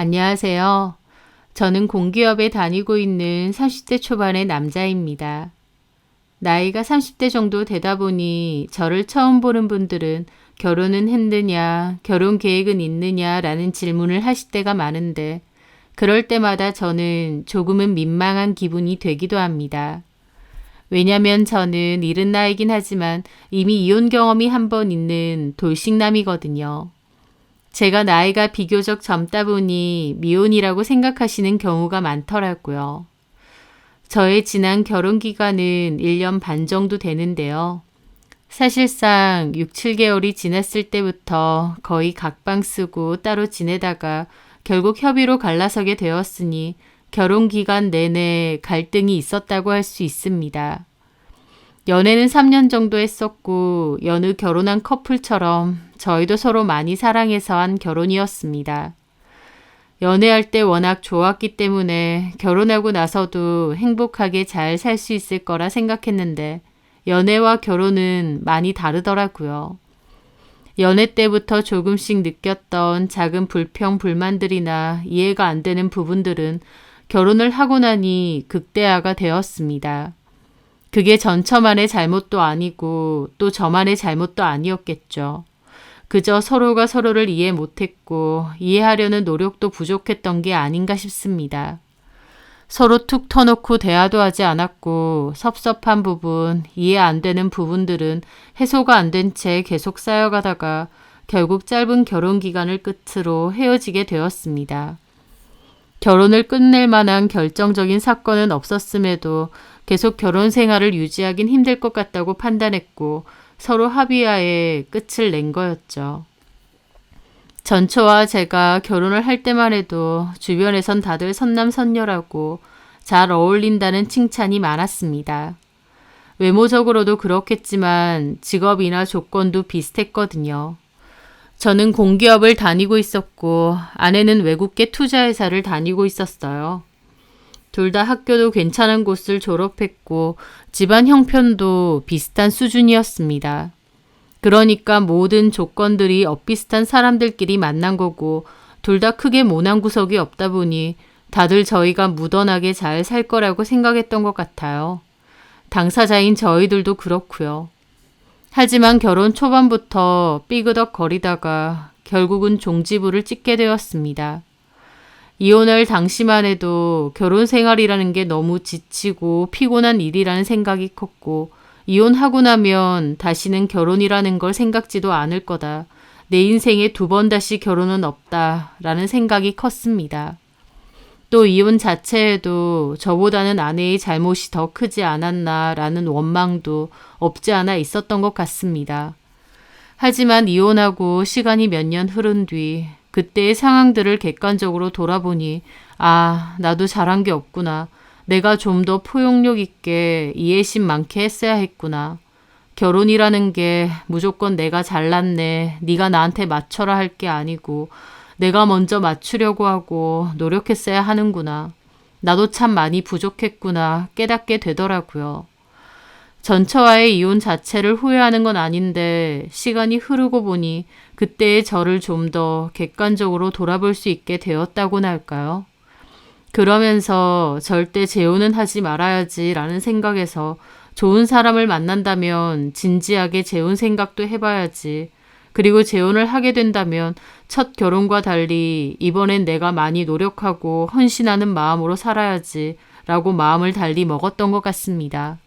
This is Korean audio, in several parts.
안녕하세요. 저는 공기업에 다니고 있는 30대 초반의 남자입니다. 나이가 30대 정도 되다 보니 저를 처음 보는 분들은 결혼은 했느냐, 결혼 계획은 있느냐 라는 질문을 하실 때가 많은데 그럴 때마다 저는 조금은 민망한 기분이 되기도 합니다. 왜냐면 저는 이른 나이긴 하지만 이미 이혼 경험이 한 번 있는 돌싱남이거든요. 제가 나이가 비교적 젊다 보니 미혼이라고 생각하시는 경우가 많더라고요. 저의 지난 결혼 기간은 1년 반 정도 되는데요. 사실상 6, 7개월이 지났을 때부터 거의 각방 쓰고 따로 지내다가 결국 협의로 갈라서게 되었으니 결혼 기간 내내 갈등이 있었다고 할 수 있습니다. 연애는 3년 정도 했었고 여느 결혼한 커플처럼 저희도 서로 많이 사랑해서 한 결혼이었습니다. 연애할 때 워낙 좋았기 때문에 결혼하고 나서도 행복하게 잘 살 수 있을 거라 생각했는데 연애와 결혼은 많이 다르더라고요. 연애 때부터 조금씩 느꼈던 작은 불평, 불만들이나 이해가 안 되는 부분들은 결혼을 하고 나니 극대화가 되었습니다. 그게 전처만의 잘못도 아니고 또 저만의 잘못도 아니었겠죠. 그저 서로가 서로를 이해 못했고 이해하려는 노력도 부족했던 게 아닌가 싶습니다. 서로 툭 터놓고 대화도 하지 않았고 섭섭한 부분, 이해 안 되는 부분들은 해소가 안 된 채 계속 쌓여가다가 결국 짧은 결혼 기간을 끝으로 헤어지게 되었습니다. 결혼을 끝낼 만한 결정적인 사건은 없었음에도 계속 결혼 생활을 유지하긴 힘들 것 같다고 판단했고 서로 합의하에 끝을 낸 거였죠. 전처와 제가 결혼을 할 때만 해도 주변에선 다들 선남선녀라고 잘 어울린다는 칭찬이 많았습니다. 외모적으로도 그렇겠지만 직업이나 조건도 비슷했거든요. 저는 공기업을 다니고 있었고 아내는 외국계 투자회사를 다니고 있었어요. 둘 다 학교도 괜찮은 곳을 졸업했고 집안 형편도 비슷한 수준이었습니다. 그러니까 모든 조건들이 엇비슷한 사람들끼리 만난 거고 둘 다 크게 모난 구석이 없다 보니 다들 저희가 무던하게 잘 살 거라고 생각했던 것 같아요. 당사자인 저희들도 그렇고요. 하지만 결혼 초반부터 삐그덕거리다가 결국은 종지부를 찍게 되었습니다. 이혼할 당시만 해도 결혼 생활이라는 게 너무 지치고 피곤한 일이라는 생각이 컸고 이혼하고 나면 다시는 결혼이라는 걸 생각지도 않을 거다. 내 인생에 2번 다시 결혼은 없다라는 생각이 컸습니다. 또 이혼 자체에도 저보다는 아내의 잘못이 더 크지 않았나라는 원망도 없지 않아 있었던 것 같습니다. 하지만 이혼하고 시간이 몇 년 흐른 뒤 그때의 상황들을 객관적으로 돌아보니 나도 잘한 게 없구나. 내가 좀 더 포용력 있게 이해심 많게 했어야 했구나. 결혼이라는 게 무조건 내가 잘났네. 네가 나한테 맞춰라 할 게 아니고 내가 먼저 맞추려고 하고 노력했어야 하는구나. 나도 참 많이 부족했구나 깨닫게 되더라고요. 전처와의 이혼 자체를 후회하는 건 아닌데 시간이 흐르고 보니 그때의 저를 좀 더 객관적으로 돌아볼 수 있게 되었다고나 할까요? 그러면서 절대 재혼은 하지 말아야지 라는 생각에서 좋은 사람을 만난다면 진지하게 재혼 생각도 해봐야지. 그리고 재혼을 하게 된다면 첫 결혼과 달리 이번엔 내가 많이 노력하고 헌신하는 마음으로 살아야지 라고 마음을 달리 먹었던 것 같습니다.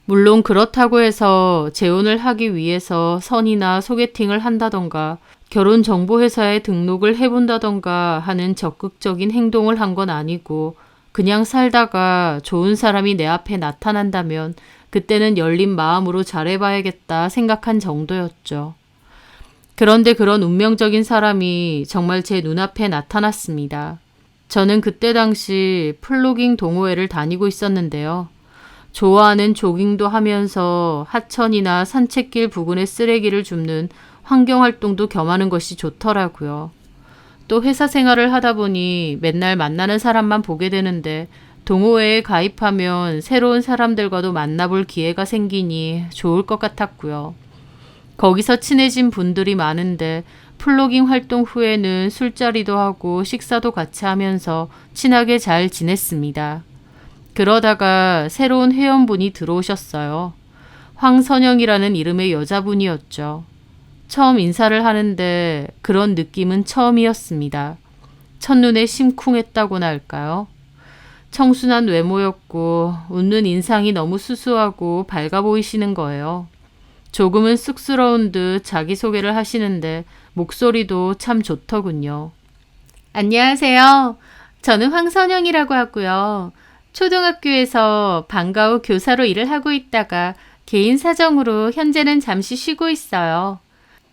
물론 그렇다고 해서 재혼을 하기 위해서 선이나 소개팅을 한다던가 결혼정보회사에 등록을 해본다던가 하는 적극적인 행동을 한 건 아니고 그냥 살다가 좋은 사람이 내 앞에 나타난다면 그때는 열린 마음으로 잘해봐야겠다 생각한 정도였죠. 그런데 그런 운명적인 사람이 정말 제 눈앞에 나타났습니다. 저는 그때 당시 플로깅 동호회를 다니고 있었는데요. 좋아하는 조깅도 하면서 하천이나 산책길 부근의 쓰레기를 줍는 환경활동도 겸하는 것이 좋더라고요. 또 회사 생활을 하다 보니 맨날 만나는 사람만 보게 되는데 동호회에 가입하면 새로운 사람들과도 만나볼 기회가 생기니 좋을 것 같았고요. 거기서 친해진 분들이 많은데 플로깅 활동 후에는 술자리도 하고 식사도 같이 하면서 친하게 잘 지냈습니다. 그러다가 새로운 회원분이 들어오셨어요. 황선영이라는 이름의 여자분이었죠. 처음 인사를 하는데 그런 느낌은 처음이었습니다. 첫눈에 심쿵했다고나 할까요? 청순한 외모였고 웃는 인상이 너무 수수하고 밝아 보이시는 거예요. 조금은 쑥스러운 듯 자기소개를 하시는데 목소리도 참 좋더군요. 안녕하세요. 저는 황선영이라고 하고요. 초등학교에서 방과 후 교사로 일을 하고 있다가 개인 사정으로 현재는 잠시 쉬고 있어요.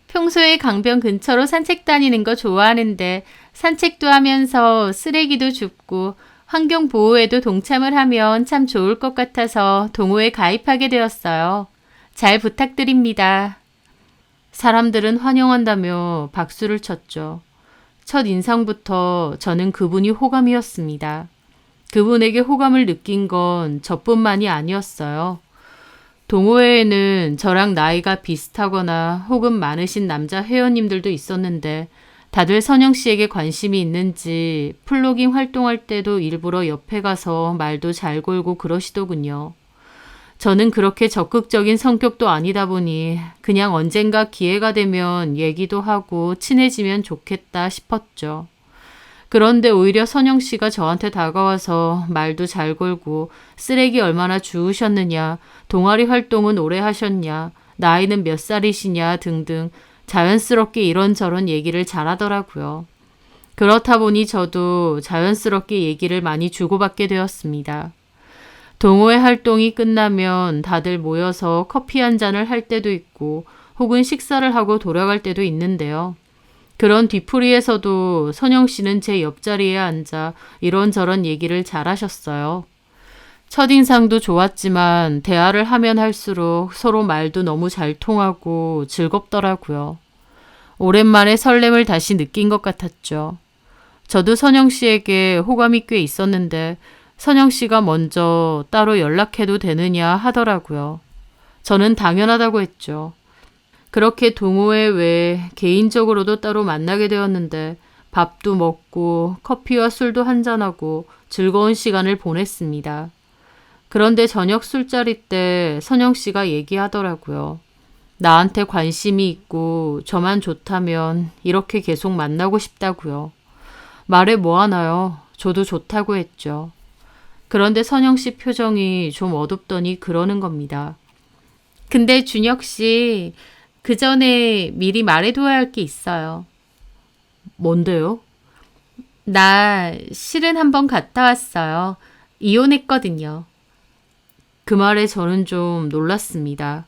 평소에 강변 근처로 산책 다니는 거 좋아하는데 산책도 하면서 쓰레기도 줍고 환경 보호에도 동참을 하면 참 좋을 것 같아서 동호회 가입하게 되었어요. 잘 부탁드립니다. 사람들은 환영한다며 박수를 쳤죠. 첫 인상부터 저는 그분이 호감이었습니다. 그분에게 호감을 느낀 건 저뿐만이 아니었어요. 동호회에는 저랑 나이가 비슷하거나 혹은 많으신 남자 회원님들도 있었는데 다들 선영 씨에게 관심이 있는지 플로깅 활동할 때도 일부러 옆에 가서 말도 잘 걸고 그러시더군요. 저는 그렇게 적극적인 성격도 아니다 보니 그냥 언젠가 기회가 되면 얘기도 하고 친해지면 좋겠다 싶었죠. 그런데 오히려 선영 씨가 저한테 다가와서 말도 잘 걸고 쓰레기 얼마나 주우셨느냐, 동아리 활동은 오래 하셨냐, 나이는 몇 살이시냐 등등 자연스럽게 이런저런 얘기를 잘하더라고요. 그렇다 보니 저도 자연스럽게 얘기를 많이 주고받게 되었습니다. 동호회 활동이 끝나면 다들 모여서 커피 한 잔을 할 때도 있고 혹은 식사를 하고 돌아갈 때도 있는데요. 그런 뒤풀이에서도 선영 씨는 제 옆자리에 앉아 이런저런 얘기를 잘하셨어요. 첫인상도 좋았지만 대화를 하면 할수록 서로 말도 너무 잘 통하고 즐겁더라고요. 오랜만에 설렘을 다시 느낀 것 같았죠. 저도 선영 씨에게 호감이 꽤 있었는데 선영 씨가 먼저 따로 연락해도 되느냐 하더라고요. 저는 당연하다고 했죠. 그렇게 동호회 외에 개인적으로도 따로 만나게 되었는데 밥도 먹고 커피와 술도 한잔하고 즐거운 시간을 보냈습니다. 그런데 저녁 술자리 때 선영 씨가 얘기하더라고요. 나한테 관심이 있고 저만 좋다면 이렇게 계속 만나고 싶다고요. 말해 뭐 하나요? 저도 좋다고 했죠. 그런데 선영 씨 표정이 좀 어둡더니 그러는 겁니다. 근데 준혁 씨, 그 전에 미리 말해둬야 할 게 있어요. 뭔데요? 나 실은 한번 갔다 왔어요. 이혼했거든요. 그 말에 저는 좀 놀랐습니다.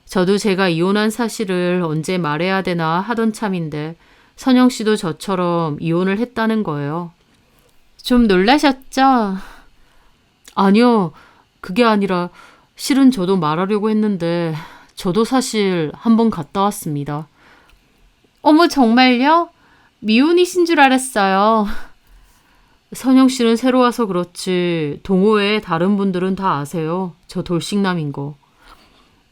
저도 제가 이혼한 사실을 언제 말해야 되나 하던 참인데 선영 씨도 저처럼 이혼을 했다는 거예요. 좀 놀라셨죠? 아니요. 그게 아니라 실은 저도 말하려고 했는데 저도 사실 한번 갔다 왔습니다. 어머, 정말요? 미혼이신 줄 알았어요. 선영 씨는 새로 와서 그렇지 동호회 다른 분들은 다 아세요. 저 돌싱남인 거.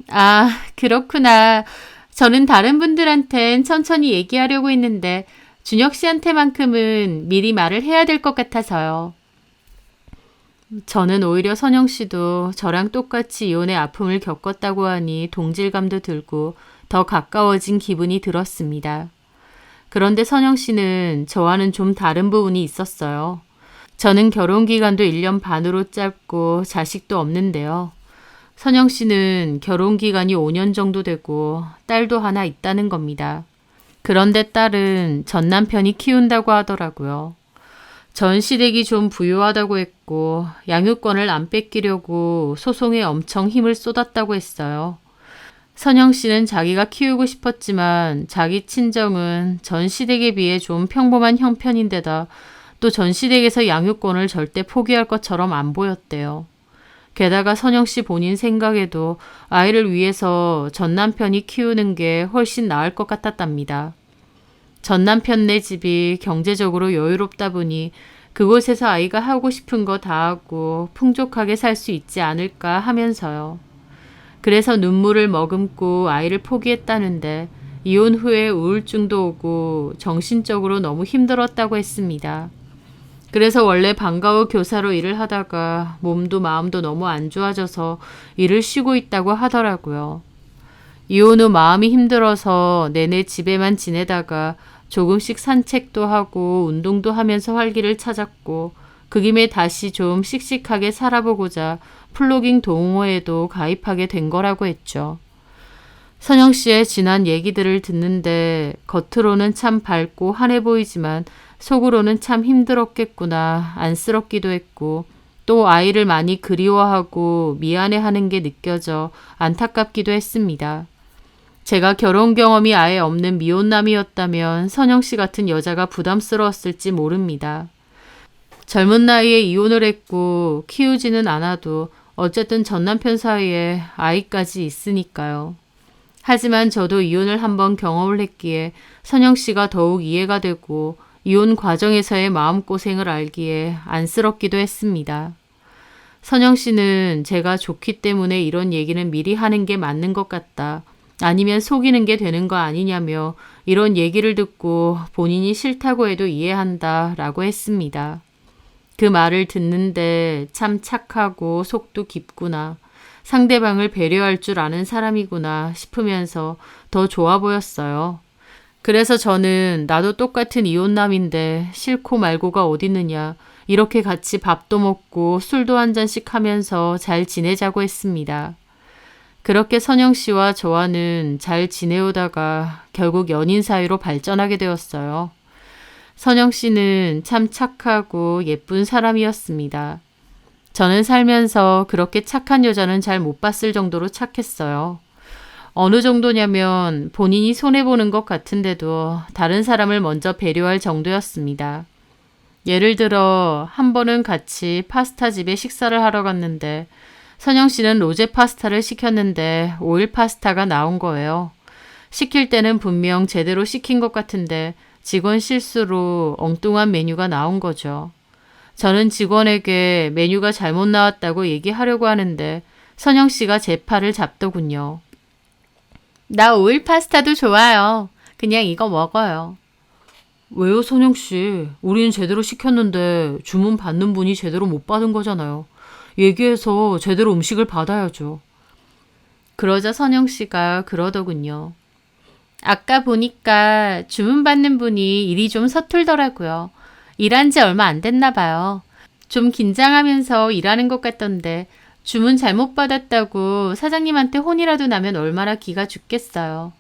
아, 그렇구나. 저는 다른 분들한텐 천천히 얘기하려고 했는데 준혁 씨한테만큼은 미리 말을 해야 될 것 같아서요. 저는 오히려 선영 씨도 저랑 똑같이 이혼의 아픔을 겪었다고 하니 동질감도 들고 더 가까워진 기분이 들었습니다. 그런데 선영 씨는 저와는 좀 다른 부분이 있었어요. 저는 결혼 기간도 1년 반으로 짧고 자식도 없는데요. 선영 씨는 결혼 기간이 5년 정도 되고 딸도 하나 있다는 겁니다. 그런데 딸은 전 남편이 키운다고 하더라고요. 전 시댁이 좀 부유하다고 했고 양육권을 안 뺏기려고 소송에 엄청 힘을 쏟았다고 했어요. 선영 씨는 자기가 키우고 싶었지만 자기 친정은 전 시댁에 비해 좀 평범한 형편인데다 또 전 시댁에서 양육권을 절대 포기할 것처럼 안 보였대요. 게다가 선영 씨 본인 생각에도 아이를 위해서 전 남편이 키우는 게 훨씬 나을 것 같았답니다. 전 남편네 집이 경제적으로 여유롭다 보니 그곳에서 아이가 하고 싶은 거 다 하고 풍족하게 살 수 있지 않을까 하면서요. 그래서 눈물을 머금고 아이를 포기했다는데 이혼 후에 우울증도 오고 정신적으로 너무 힘들었다고 했습니다. 그래서 원래 방과 후 교사로 일을 하다가 몸도 마음도 너무 안 좋아져서 일을 쉬고 있다고 하더라고요. 이혼 후 마음이 힘들어서 내내 집에만 지내다가 조금씩 산책도 하고 운동도 하면서 활기를 찾았고 그 김에 다시 좀 씩씩하게 살아보고자 플로깅 동호회에도 가입하게 된 거라고 했죠. 선영 씨의 지난 얘기들을 듣는데 겉으로는 참 밝고 환해 보이지만 속으로는 참 힘들었겠구나, 안쓰럽기도 했고 또 아이를 많이 그리워하고 미안해하는 게 느껴져 안타깝기도 했습니다. 제가 결혼 경험이 아예 없는 미혼남이었다면 선영 씨 같은 여자가 부담스러웠을지 모릅니다. 젊은 나이에 이혼을 했고 키우지는 않아도 어쨌든 전 남편 사이에 아이까지 있으니까요. 하지만 저도 이혼을 한번 경험을 했기에 선영 씨가 더욱 이해가 되고 이혼 과정에서의 마음고생을 알기에 안쓰럽기도 했습니다. 선영 씨는 제가 좋기 때문에 이런 얘기는 미리 하는 게 맞는 것 같다. 아니면 속이는 게 되는 거 아니냐며 이런 얘기를 듣고 본인이 싫다고 해도 이해한다 라고 했습니다. 그 말을 듣는데 참 착하고 속도 깊구나. 상대방을 배려할 줄 아는 사람이구나 싶으면서 더 좋아 보였어요. 그래서 저는 나도 똑같은 이혼남인데 싫고 말고가 어딨느냐. 이렇게 같이 밥도 먹고 술도 한 잔씩 하면서 잘 지내자고 했습니다. 그렇게 선영 씨와 저와는 잘 지내오다가 결국 연인 사이로 발전하게 되었어요. 선영 씨는 참 착하고 예쁜 사람이었습니다. 저는 살면서 그렇게 착한 여자는 잘 못 봤을 정도로 착했어요. 어느 정도냐면 본인이 손해보는 것 같은데도 다른 사람을 먼저 배려할 정도였습니다. 예를 들어 한 번은 같이 파스타 집에 식사를 하러 갔는데 선영 씨는 로제 파스타를 시켰는데 오일 파스타가 나온 거예요. 시킬 때는 분명 제대로 시킨 것 같은데 직원 실수로 엉뚱한 메뉴가 나온 거죠. 저는 직원에게 메뉴가 잘못 나왔다고 얘기하려고 하는데 선영 씨가 제 팔을 잡더군요. 나 오일 파스타도 좋아요. 그냥 이거 먹어요. 왜요, 선영 씨? 우리는 제대로 시켰는데 주문 받는 분이 제대로 못 받은 거잖아요. 얘기해서 제대로 음식을 받아야죠. 그러자 선영 씨가 그러더군요. 아까 보니까 주문 받는 분이 일이 좀 서툴더라고요. 일한 지 얼마 안 됐나 봐요. 좀 긴장하면서 일하는 것 같던데 주문 잘못 받았다고 사장님한테 혼이라도 나면 얼마나 기가 죽겠어요.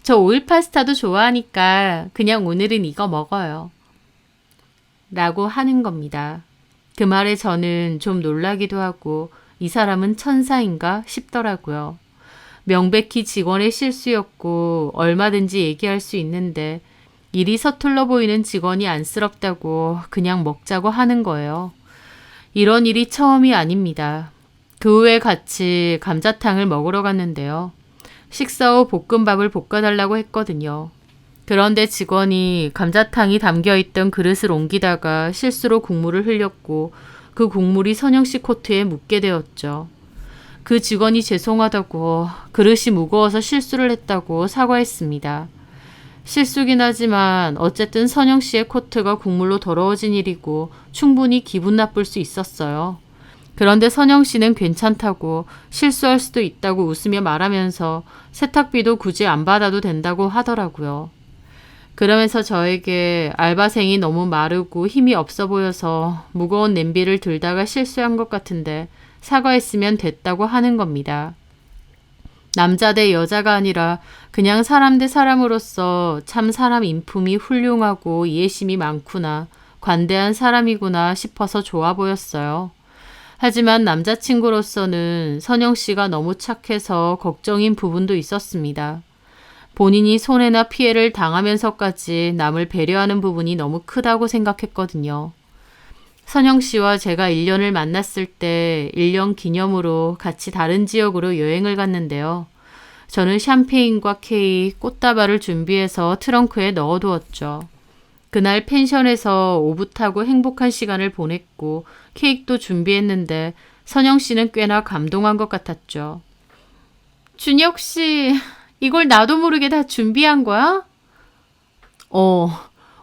저 오일 파스타도 좋아하니까 그냥 오늘은 이거 먹어요. 라고 하는 겁니다. 그 말에 저는 좀 놀라기도 하고 이 사람은 천사인가 싶더라고요. 명백히 직원의 실수였고 얼마든지 얘기할 수 있는데 일이 서툴러 보이는 직원이 안쓰럽다고 그냥 먹자고 하는 거예요. 이런 일이 처음이 아닙니다. 그 후에 같이 감자탕을 먹으러 갔는데요. 식사 후 볶음밥을 볶아달라고 했거든요. 그런데 직원이 감자탕이 담겨있던 그릇을 옮기다가 실수로 국물을 흘렸고 그 국물이 선영 씨 코트에 묻게 되었죠. 그 직원이 죄송하다고 그릇이 무거워서 실수를 했다고 사과했습니다. 실수긴 하지만 어쨌든 선영 씨의 코트가 국물로 더러워진 일이고 충분히 기분 나쁠 수 있었어요. 그런데 선영 씨는 괜찮다고 실수할 수도 있다고 웃으며 말하면서 세탁비도 굳이 안 받아도 된다고 하더라고요. 그러면서 저에게 알바생이 너무 마르고 힘이 없어 보여서 무거운 냄비를 들다가 실수한 것 같은데 사과했으면 됐다고 하는 겁니다. 남자 대 여자가 아니라 그냥 사람 대 사람으로서 참 사람 인품이 훌륭하고 이해심이 많구나, 관대한 사람이구나 싶어서 좋아 보였어요. 하지만 남자친구로서는 선영 씨가 너무 착해서 걱정인 부분도 있었습니다. 본인이 손해나 피해를 당하면서까지 남을 배려하는 부분이 너무 크다고 생각했거든요. 선영 씨와 제가 1년을 만났을 때 1년 기념으로 같이 다른 지역으로 여행을 갔는데요. 저는 샴페인과 케이크, 꽃다발을 준비해서 트렁크에 넣어두었죠. 그날 펜션에서 오붓하고 행복한 시간을 보냈고 케이크도 준비했는데 선영 씨는 꽤나 감동한 것 같았죠. 준혁 씨, 이걸 나도 모르게 다 준비한 거야?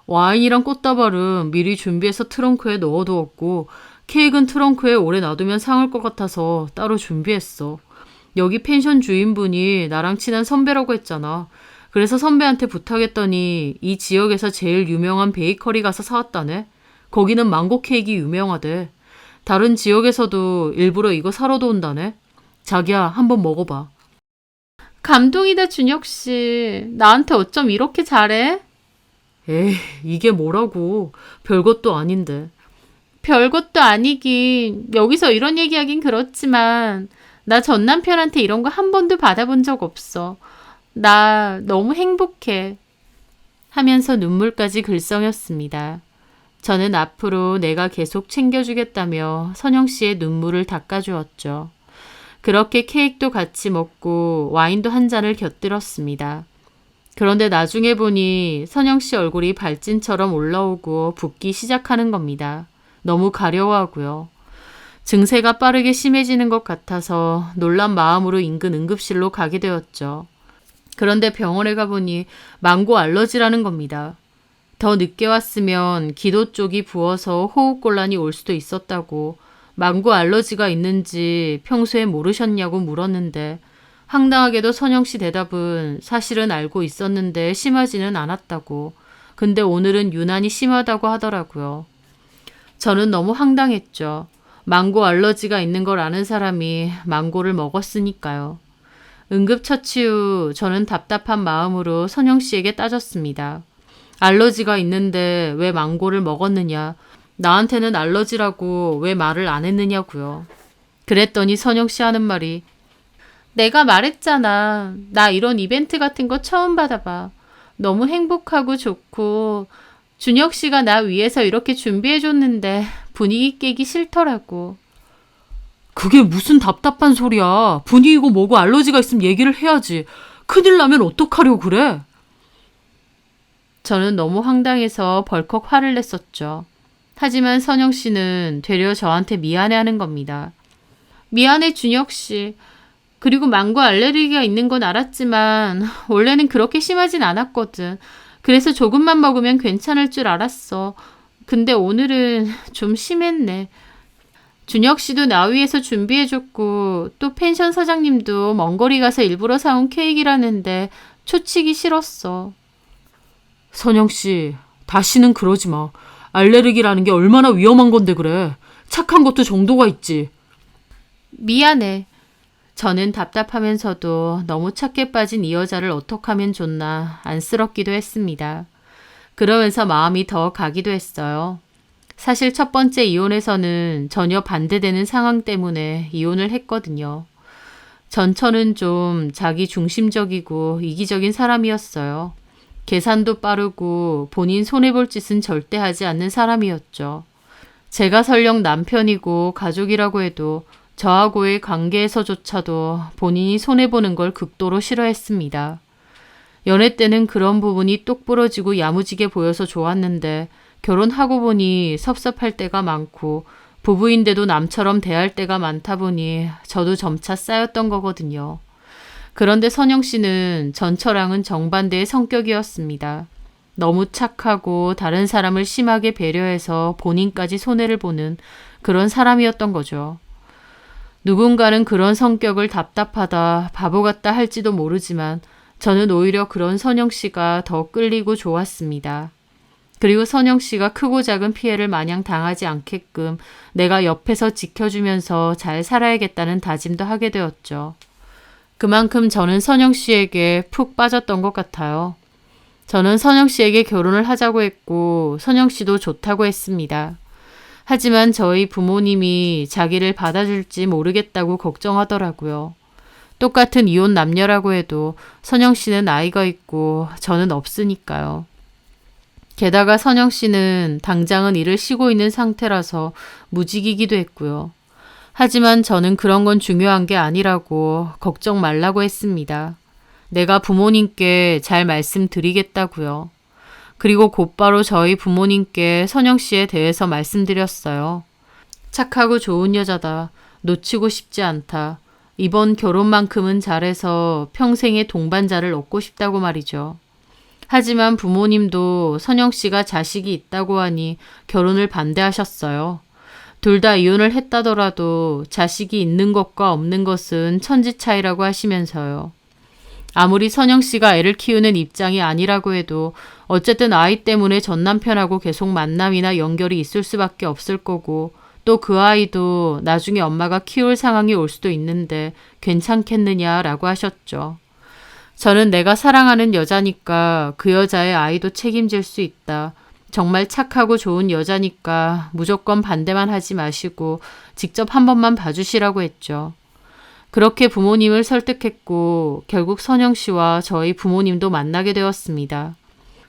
와인이랑 꽃다발은 미리 준비해서 트렁크에 넣어두었고 케이크는 트렁크에 오래 놔두면 상할 것 같아서 따로 준비했어. 여기 펜션 주인분이 나랑 친한 선배라고 했잖아. 그래서 선배한테 부탁했더니 이 지역에서 제일 유명한 베이커리 가서 사왔다네. 거기는 망고 케이크 유명하대. 다른 지역에서도 일부러 이거 사러도 온다네. 자기야, 한번 먹어봐. 감동이다, 준혁 씨. 나한테 어쩜 이렇게 잘해? 에이, 이게 뭐라고. 별것도 아닌데. 별것도 아니긴. 여기서 이런 얘기하긴 그렇지만 나 전 남편한테 이런 거 한 번도 받아본 적 없어. 나 너무 행복해. 하면서 눈물까지 글썽였습니다. 저는 앞으로 내가 계속 챙겨주겠다며 선영 씨의 눈물을 닦아주었죠. 그렇게 케이크도 같이 먹고 와인도 한 잔을 곁들였습니다. 그런데 나중에 보니 선영 씨 얼굴이 발진처럼 올라오고 붓기 시작하는 겁니다. 너무 가려워하고요. 증세가 빠르게 심해지는 것 같아서 놀란 마음으로 인근 응급실로 가게 되었죠. 그런데 병원에 가보니 망고 알러지라는 겁니다. 더 늦게 왔으면 기도 쪽이 부어서 호흡곤란이 올 수도 있었다고, 망고 알러지가 있는지 평소에 모르셨냐고 물었는데 황당하게도 선영 씨 대답은 사실은 알고 있었는데 심하지는 않았다고, 근데 오늘은 유난히 심하다고 하더라고요. 저는 너무 황당했죠. 망고 알러지가 있는 걸 아는 사람이 망고를 먹었으니까요. 응급처치 후 저는 답답한 마음으로 선영 씨에게 따졌습니다. 알러지가 있는데 왜 망고를 먹었느냐, 나한테는 알러지라고 왜 말을 안 했느냐고요. 그랬더니 선영 씨 하는 말이, 내가 말했잖아. 나 이런 이벤트 같은 거 처음 받아봐. 너무 행복하고 좋고 준혁 씨가 나 위해서 이렇게 준비해줬는데 분위기 깨기 싫더라고. 그게 무슨 답답한 소리야. 분위기고 뭐고 알러지가 있으면 얘기를 해야지. 큰일 나면 어떡하려고 그래? 저는 너무 황당해서 벌컥 화를 냈었죠. 하지만 선영 씨는 되려 저한테 미안해하는 겁니다. 미안해, 준혁 씨. 그리고 망고 알레르기가 있는 건 알았지만 원래는 그렇게 심하진 않았거든. 그래서 조금만 먹으면 괜찮을 줄 알았어. 근데 오늘은 좀 심했네. 준혁 씨도 나 위해서 준비해줬고 또 펜션 사장님도 먼 거리 가서 일부러 사온 케이크라는데 초치기 싫었어. 선영 씨, 다시는 그러지 마. 알레르기라는 게 얼마나 위험한 건데 그래. 착한 것도 정도가 있지. 미안해. 저는 답답하면서도 너무 착해 빠진 이 여자를 어떡하면 좋나 안쓰럽기도 했습니다. 그러면서 마음이 더 가기도 했어요. 사실 첫 번째 이혼에서는 전혀 반대되는 상황 때문에 이혼을 했거든요. 전처는 좀 자기 중심적이고 이기적인 사람이었어요. 계산도 빠르고 본인 손해볼 짓은 절대 하지 않는 사람이었죠. 제가 설령 남편이고 가족이라고 해도 저하고의 관계에서조차도 본인이 손해보는 걸 극도로 싫어했습니다. 연애 때는 그런 부분이 똑부러지고 야무지게 보여서 좋았는데 결혼하고 보니 섭섭할 때가 많고 부부인데도 남처럼 대할 때가 많다 보니 저도 점차 쌓였던 거거든요. 그런데 선영 씨는 전처랑은 정반대의 성격이었습니다. 너무 착하고 다른 사람을 심하게 배려해서 본인까지 손해를 보는 그런 사람이었던 거죠. 누군가는 그런 성격을 답답하다, 바보 같다 할지도 모르지만 저는 오히려 그런 선영 씨가 더 끌리고 좋았습니다. 그리고 선영 씨가 크고 작은 피해를 마냥 당하지 않게끔 내가 옆에서 지켜주면서 잘 살아야겠다는 다짐도 하게 되었죠. 그만큼 저는 선영 씨에게 푹 빠졌던 것 같아요. 저는 선영 씨에게 결혼을 하자고 했고 선영 씨도 좋다고 했습니다. 하지만 저희 부모님이 자기를 받아줄지 모르겠다고 걱정하더라고요. 똑같은 이혼 남녀라고 해도 선영 씨는 아이가 있고 저는 없으니까요. 게다가 선영 씨는 당장은 일을 쉬고 있는 상태라서 무직이기도 했고요. 하지만 저는 그런 건 중요한 게 아니라고 걱정 말라고 했습니다. 내가 부모님께 잘 말씀드리겠다고요. 그리고 곧바로 저희 부모님께 선영 씨에 대해서 말씀드렸어요. 착하고 좋은 여자다. 놓치고 싶지 않다. 이번 결혼만큼은 잘해서 평생의 동반자를 얻고 싶다고 말이죠. 하지만 부모님도 선영 씨가 자식이 있다고 하니 결혼을 반대하셨어요. 둘 다 이혼을 했다더라도 자식이 있는 것과 없는 것은 천지 차이라고 하시면서요. 아무리 선영 씨가 애를 키우는 입장이 아니라고 해도 어쨌든 아이 때문에 전 남편하고 계속 만남이나 연결이 있을 수밖에 없을 거고 또 그 아이도 나중에 엄마가 키울 상황이 올 수도 있는데 괜찮겠느냐라고 하셨죠. 저는 내가 사랑하는 여자니까 그 여자의 아이도 책임질 수 있다. 정말 착하고 좋은 여자니까 무조건 반대만 하지 마시고 직접 한 번만 봐주시라고 했죠. 그렇게 부모님을 설득했고 결국 선영 씨와 저희 부모님도 만나게 되었습니다.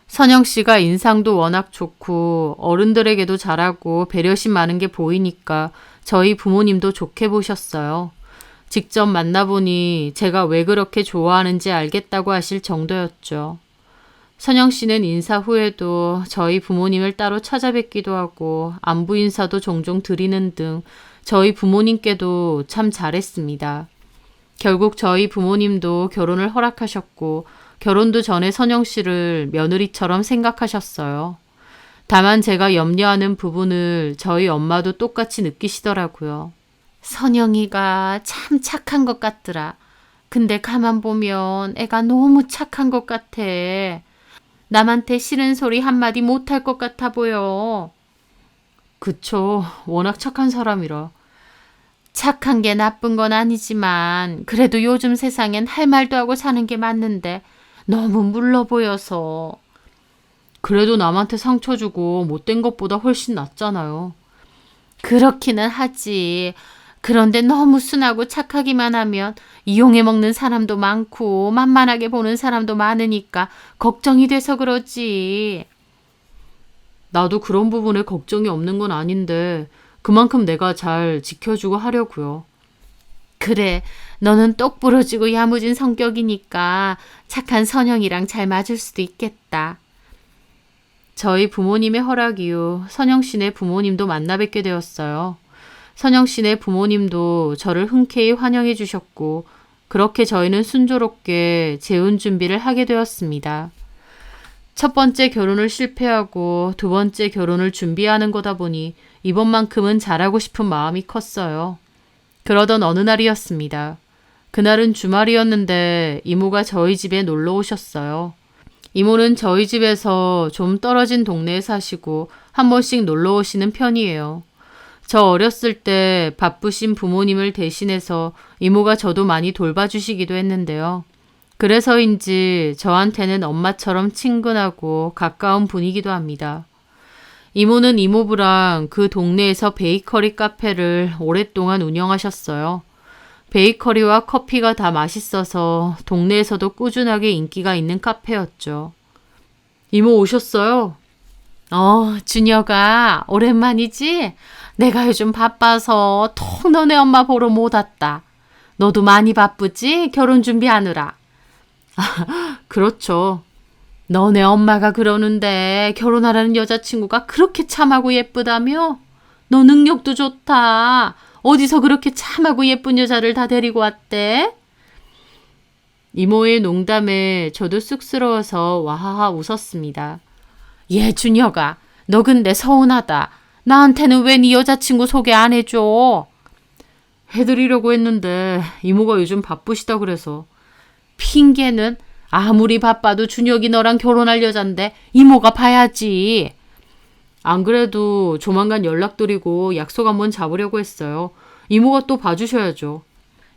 선영 씨가 인상도 워낙 좋고 어른들에게도 잘하고 배려심 많은 게 보이니까 저희 부모님도 좋게 보셨어요. 직접 만나보니 제가 왜 그렇게 좋아하는지 알겠다고 하실 정도였죠. 선영 씨는 인사 후에도 저희 부모님을 따로 찾아뵙기도 하고 안부 인사도 종종 드리는 등 저희 부모님께도 참 잘했습니다. 결국 저희 부모님도 결혼을 허락하셨고 결혼도 전에 선영 씨를 며느리처럼 생각하셨어요. 다만 제가 염려하는 부분을 저희 엄마도 똑같이 느끼시더라고요. 선영이가 참 착한 것 같더라. 근데 가만 보면 애가 너무 착한 것 같아. 남한테 싫은 소리 한마디 못할 것 같아 보여. 그쵸. 워낙 착한 사람이라. 착한 게 나쁜 건 아니지만 그래도 요즘 세상엔 할 말도 하고 사는 게 맞는데 너무 물러 보여서. 그래도 남한테 상처 주고 못된 것보다 훨씬 낫잖아요. 그렇기는 하지. 그런데 너무 순하고 착하기만 하면 이용해 먹는 사람도 많고 만만하게 보는 사람도 많으니까 걱정이 돼서 그러지. 나도 그런 부분에 걱정이 없는 건 아닌데 그만큼 내가 잘 지켜주고 하려고요. 그래, 너는 똑 부러지고 야무진 성격이니까 착한 선영이랑 잘 맞을 수도 있겠다. 저희 부모님의 허락 이후 선영 씨네 부모님도 만나 뵙게 되었어요. 선영 씨네 부모님도 저를 흔쾌히 환영해 주셨고 그렇게 저희는 순조롭게 재혼 준비를 하게 되었습니다. 첫 번째 결혼을 실패하고 두 번째 결혼을 준비하는 거다 보니 이번만큼은 잘하고 싶은 마음이 컸어요. 그러던 어느 날이었습니다. 그날은 주말이었는데 이모가 저희 집에 놀러 오셨어요. 이모는 저희 집에서 좀 떨어진 동네에 사시고 한 번씩 놀러 오시는 편이에요. 저 어렸을 때 바쁘신 부모님을 대신해서 이모가 저도 많이 돌봐주시기도 했는데요. 그래서인지 저한테는 엄마처럼 친근하고 가까운 분이기도 합니다. 이모는 이모부랑 그 동네에서 베이커리 카페를 오랫동안 운영하셨어요. 베이커리와 커피가 다 맛있어서 동네에서도 꾸준하게 인기가 있는 카페였죠. 이모 오셨어요? 준혁아, 오랜만이지? 내가 요즘 바빠서 통 너네 엄마 보러 못 왔다. 너도 많이 바쁘지? 결혼 준비하느라. 그렇죠. 너네 엄마가 그러는데 결혼하라는 여자친구가 그렇게 참하고 예쁘다며? 너 능력도 좋다. 어디서 그렇게 참하고 예쁜 여자를 다 데리고 왔대? 이모의 농담에 저도 쑥스러워서 와하하 웃었습니다. 준혁아, 너 근데 서운하다. 나한테는 왜 네 여자친구 소개 안 해줘? 해드리려고 했는데 이모가 요즘 바쁘시다 그래서. 핑계는 아무리 바빠도 준혁이 너랑 결혼할 여잔데 이모가 봐야지. 안 그래도 조만간 연락드리고 약속 한번 잡으려고 했어요. 이모가 또 봐주셔야죠.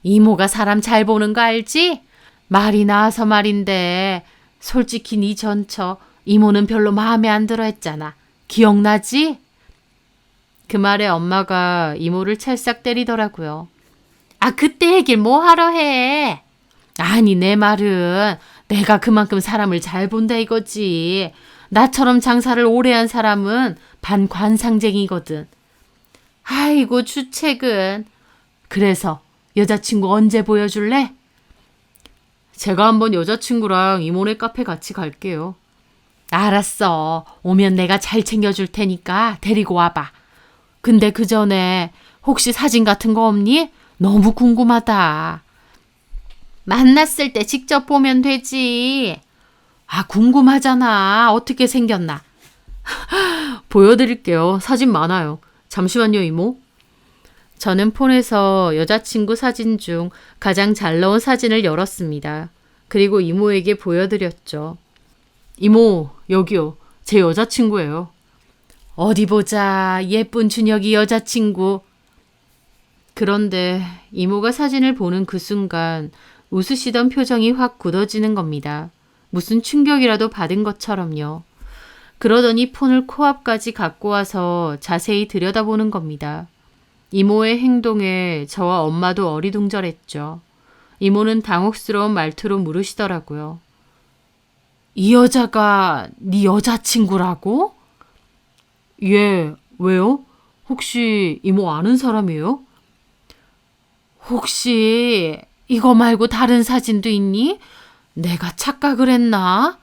이모가 사람 잘 보는 거 알지? 말이 나와서 말인데 솔직히 네 전처 이모는 별로 마음에 안 들어 했잖아. 기억나지? 그 말에 엄마가 이모를 찰싹 때리더라고요. 그때 얘기를 뭐하러 해? 아니 내 말은 내가 그만큼 사람을 잘 본다 이거지. 나처럼 장사를 오래 한 사람은 반관상쟁이거든. 아이고 주책은. 그래서 여자친구 언제 보여줄래? 제가 한번 여자친구랑 이모네 카페 같이 갈게요. 알았어. 오면 내가 잘 챙겨줄 테니까 데리고 와봐. 근데 그 전에 혹시 사진 같은 거 없니? 너무 궁금하다. 만났을 때 직접 보면 되지. 아, 궁금하잖아. 어떻게 생겼나? 보여드릴게요. 사진 많아요. 잠시만요, 이모. 저는 폰에서 여자친구 사진 중 가장 잘 나온 사진을 열었습니다. 그리고 이모에게 보여드렸죠. 이모, 여기요. 제 여자친구예요. 어디 보자. 예쁜 준혁이 여자친구. 그런데 이모가 사진을 보는 그 순간 웃으시던 표정이 확 굳어지는 겁니다. 무슨 충격이라도 받은 것처럼요. 그러더니 폰을 코앞까지 갖고 와서 자세히 들여다보는 겁니다. 이모의 행동에 저와 엄마도 어리둥절했죠. 이모는 당혹스러운 말투로 물으시더라고요. 이 여자가 네 여자친구라고? 예, 왜요? 혹시 이모 아는 사람이에요? 혹시 이거 말고 다른 사진도 있니? 내가 착각을 했나?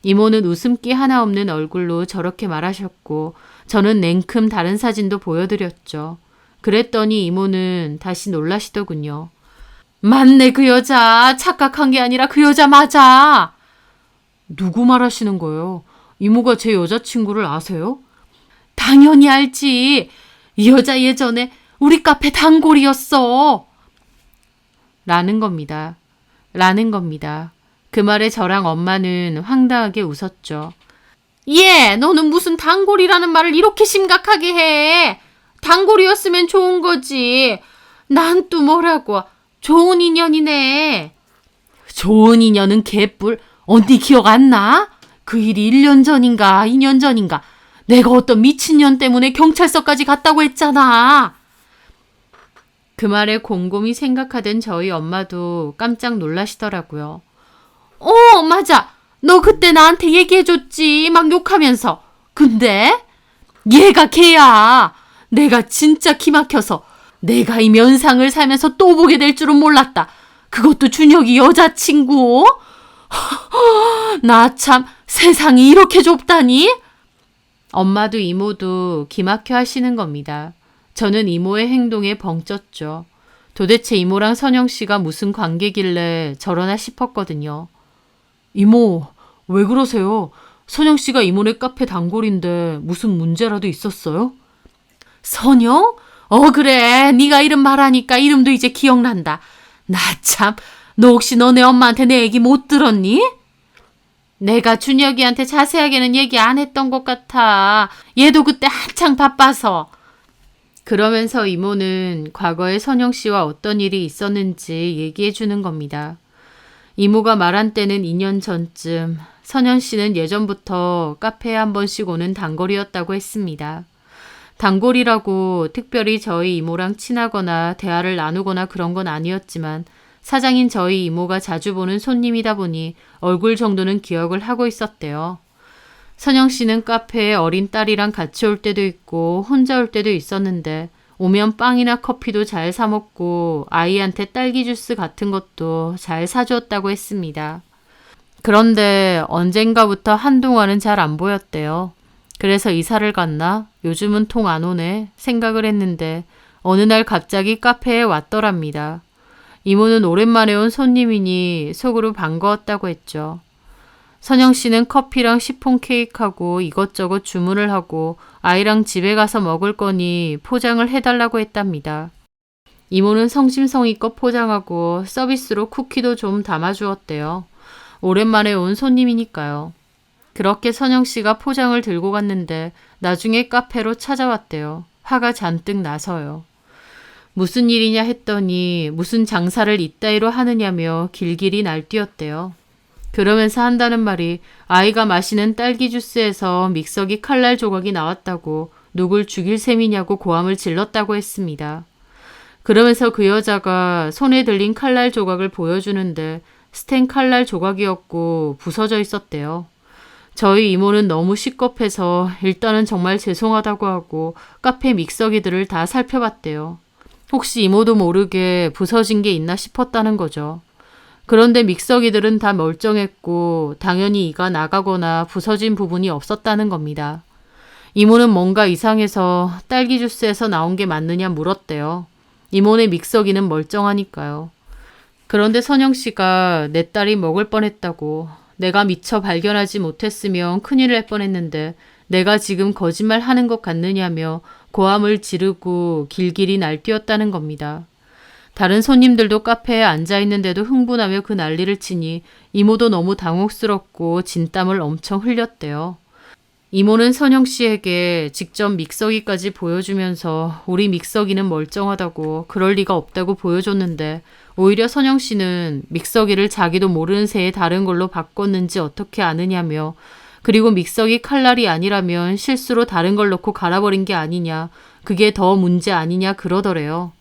이모는 웃음기 하나 없는 얼굴로 저렇게 말하셨고 저는 냉큼 다른 사진도 보여드렸죠. 그랬더니 이모는 다시 놀라시더군요. 맞네, 그 여자. 착각한 게 아니라 그 여자 맞아. 누구 말하시는 거예요? 이모가 제 여자친구를 아세요? 당연히 알지. 이 여자 예전에 우리 카페 단골이었어. 라는 겁니다. 그 말에 저랑 엄마는 황당하게 웃었죠. 예, 너는 무슨 단골이라는 말을 이렇게 심각하게 해. 단골이었으면 좋은 거지. 난 또 뭐라고. 좋은 인연이네. 좋은 인연은 개뿔. 언니 기억 안 나? 그 일이 1년 전인가 2년 전인가. 내가 어떤 미친년 때문에 경찰서까지 갔다고 했잖아. 그 말에 곰곰이 생각하던 저희 엄마도 깜짝 놀라시더라고요. 맞아. 너 그때 나한테 얘기해줬지. 막 욕하면서. 근데 얘가 걔야. 내가 진짜 기막혀서 내가 이 면상을 살면서 또 보게 될 줄은 몰랐다. 그것도 준혁이 여자친구. 나 참 세상이 이렇게 좁다니. 엄마도 이모도 기막혀 하시는 겁니다. 저는 이모의 행동에 벙쪘죠. 도대체 이모랑 선영 씨가 무슨 관계길래 저러나 싶었거든요. 이모, 왜 그러세요? 선영 씨가 이모네 카페 단골인데 무슨 문제라도 있었어요? 선영? 그래. 네가 이름 말하니까 이름도 이제 기억난다. 나 참, 너 혹시 너네 엄마한테 내 얘기 못 들었니? 내가 준혁이한테 자세하게는 얘기 안 했던 것 같아. 얘도 그때 한창 바빠서. 그러면서 이모는 과거에 선영 씨와 어떤 일이 있었는지 얘기해 주는 겁니다. 이모가 말한 때는 2년 전쯤 선영 씨는 예전부터 카페에 한 번씩 오는 단골이었다고 했습니다. 단골이라고 특별히 저희 이모랑 친하거나 대화를 나누거나 그런 건 아니었지만 사장인 저희 이모가 자주 보는 손님이다 보니 얼굴 정도는 기억을 하고 있었대요. 선영 씨는 카페에 어린 딸이랑 같이 올 때도 있고 혼자 올 때도 있었는데 오면 빵이나 커피도 잘 사 먹고 아이한테 딸기 주스 같은 것도 잘 사주었다고 했습니다. 그런데 언젠가부터 한동안은 잘 안 보였대요. 그래서 이사를 갔나? 요즘은 통 안 오네 생각을 했는데 어느 날 갑자기 카페에 왔더랍니다. 이모는 오랜만에 온 손님이니 속으로 반가웠다고 했죠. 선영 씨는 커피랑 시폰 케이크하고 이것저것 주문을 하고 아이랑 집에 가서 먹을 거니 포장을 해달라고 했답니다. 이모는 성심성의껏 포장하고 서비스로 쿠키도 좀 담아주었대요. 오랜만에 온 손님이니까요. 그렇게 선영 씨가 포장을 들고 갔는데 나중에 카페로 찾아왔대요. 화가 잔뜩 나서요. 무슨 일이냐 했더니 무슨 장사를 이따위로 하느냐며 길길이 날뛰었대요. 그러면서 한다는 말이 아이가 마시는 딸기 주스에서 믹서기 칼날 조각이 나왔다고 누굴 죽일 셈이냐고 고함을 질렀다고 했습니다. 그러면서 그 여자가 손에 들린 칼날 조각을 보여주는데 스텐 칼날 조각이었고 부서져 있었대요. 저희 이모는 너무 시겁해서 일단은 정말 죄송하다고 하고 카페 믹서기들을 다 살펴봤대요. 혹시 이모도 모르게 부서진 게 있나 싶었다는 거죠. 그런데 믹서기들은 다 멀쩡했고 당연히 이가 나가거나 부서진 부분이 없었다는 겁니다. 이모는 뭔가 이상해서 딸기 주스에서 나온 게 맞느냐 물었대요. 이모네 믹서기는 멀쩡하니까요. 그런데 선영 씨가 내 딸이 먹을 뻔했다고, 내가 미처 발견하지 못했으면 큰일 날 뻔했는데 내가 지금 거짓말 하는 것 같느냐며 고함을 지르고 길길이 날뛰었다는 겁니다. 다른 손님들도 카페에 앉아 있는데도 흥분하며 그 난리를 치니 이모도 너무 당혹스럽고 진땀을 엄청 흘렸대요. 이모는 선영 씨에게 직접 믹서기까지 보여주면서 우리 믹서기는 멀쩡하다고, 그럴 리가 없다고 보여줬는데 오히려 선영 씨는 믹서기를 자기도 모르는 새에 다른 걸로 바꿨는지 어떻게 아느냐며, 그리고 믹서기 칼날이 아니라면 실수로 다른 걸 넣고 갈아버린 게 아니냐, 그게 더 문제 아니냐 그러더래요.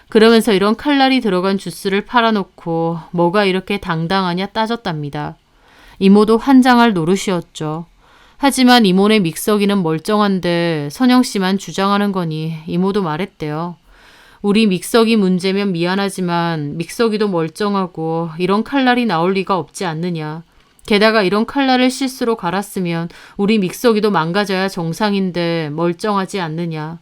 그러면서 이런 칼날이 들어간 주스를 팔아놓고 뭐가 이렇게 당당하냐 따졌답니다. 이모도 환장할 노릇이었죠. 하지만 이모네 믹서기는 멀쩡한데 선영 씨만 주장하는 거니 이모도 말했대요. 우리 믹서기 문제면 미안하지만 믹서기도 멀쩡하고 이런 칼날이 나올 리가 없지 않느냐. 게다가 이런 칼날을 실수로 갈았으면 우리 믹서기도 망가져야 정상인데 멀쩡하지 않느냐.